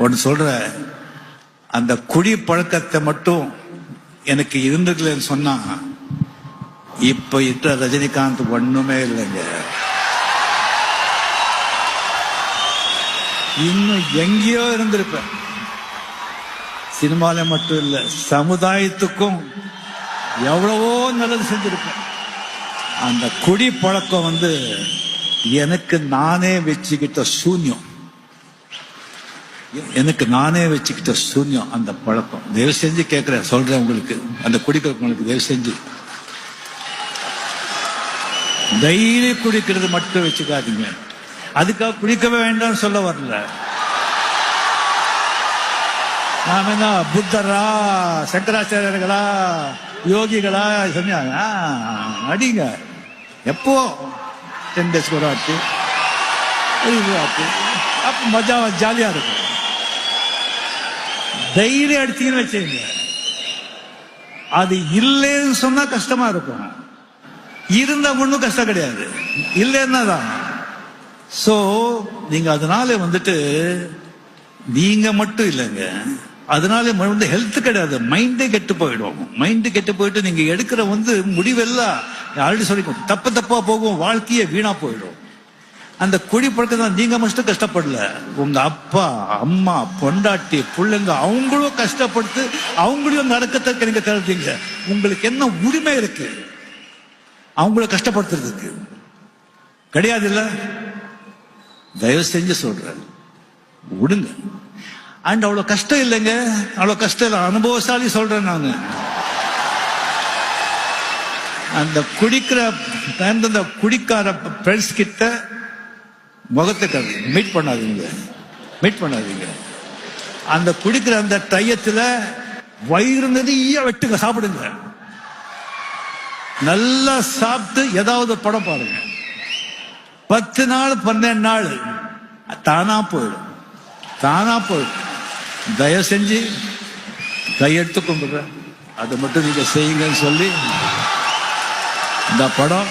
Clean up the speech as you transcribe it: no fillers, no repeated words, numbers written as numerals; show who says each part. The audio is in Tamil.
Speaker 1: ஒன்று சொல்ற, அந்த குடி பழக்கத்தை மட்டும் எனக்கு இருந்துக்கலன்னு சொன்னா இப்ப இருக்கிற ரஜினிகாந்த் ஒண்ணுமே இல்லைங்க. இன்னும் எங்கேயோ இருந்திருப்பேன். சினிமால மட்டும் இல்ல, சமுதாயத்துக்கும் எவ்வளவோ நல்லது செஞ்சிருப்பேன். அந்த குடி பழக்கம் எனக்கு நானே வச்சுக்கிட்ட சூன்யம், எனக்கு நானே வச்சுக்கிட்ட சூன்யம் அந்த பழக்கம். தயவு செஞ்சு கேட்கிறேன், சொல்றேன் உங்களுக்கு, அந்த குடிக்கிறவங்களுக்கு தயவு செஞ்சு தைரிய குடிக்கிறது மட்டும் வச்சுக்காதீங்க. அதுக்காக குடிக்கவே வேண்டாம் சொல்ல வரல. நாம என்ன புத்தரா, சங்கராச்சாரியர்களா, யோகிகளா சொன்னாங்க? அடிங்க, எப்போ 10 days ஒரு ஆட்டு, அப்ப மஜா ஜாலியா இருக்கும். தைரியம் அடிச்சீங்கன்னு வச்சுங்க. அது இல்லைன்னு சொன்னா கஷ்டமா இருக்கும், இருந்தா ஒன்றும் கஷ்டம் கிடையாது. இல்லைன்னா தான். சோ நீங்க அதனால நீங்க மட்டும் இல்லைங்க, அதனால ஹெல்த் கிடையாது, மைண்டே கெட்டு போயிடும். மைண்டு கெட்டு போயிட்டு நீங்க எடுக்கிற முடிவெல்லாம் ஆல்ரெடி சொல்லிக்கணும், தப்பா போகும், வாழ்க்கையே வீணா போயிடும். அந்த குடி பழக்கம் தான். நீங்க மட்டும் கஷ்டப்படல, உங்க அப்பா அம்மா பொண்டாட்டி பிள்ளைங்க அவங்களும் கஷ்டப்பட்டு அவங்களையும் நடக்கத்தக்க நீங்க கருதுங்க. உங்களுக்கு என்ன உரிமை இருக்கு அவங்கள கஷ்டப்படுத்துறதுக்கு? கிடையாது இல்ல. தயவு செஞ்சு சொல்றேன், விடுங்க. அண்ட் அவ்வளவு கஷ்டம் இல்லைங்க, அவ்வளவு கஷ்டம் இல்லை. அனுபவசாலி சொல்றேன் நானு. அந்த குடிக்கார ஃப்ரெண்ட்ஸ் கிட்ட முகத்தை மீட் பண்ணாதீங்க. அந்த குடிக்கிற அந்த டயத்துல வயிறு நிறைய வெட்டுங்க, சாப்பிடுங்க. நல்லா சாப்பிட்டு ஏதாவது படம் பாருங்க. 10 நாள் 12 நாள் தானா போயிடும். தயவு செஞ்சு கையெடுத்து கும்பிடுறேன், அதை மட்டும் நீங்க செய்யுங்கன்னு சொல்லி இந்த படம்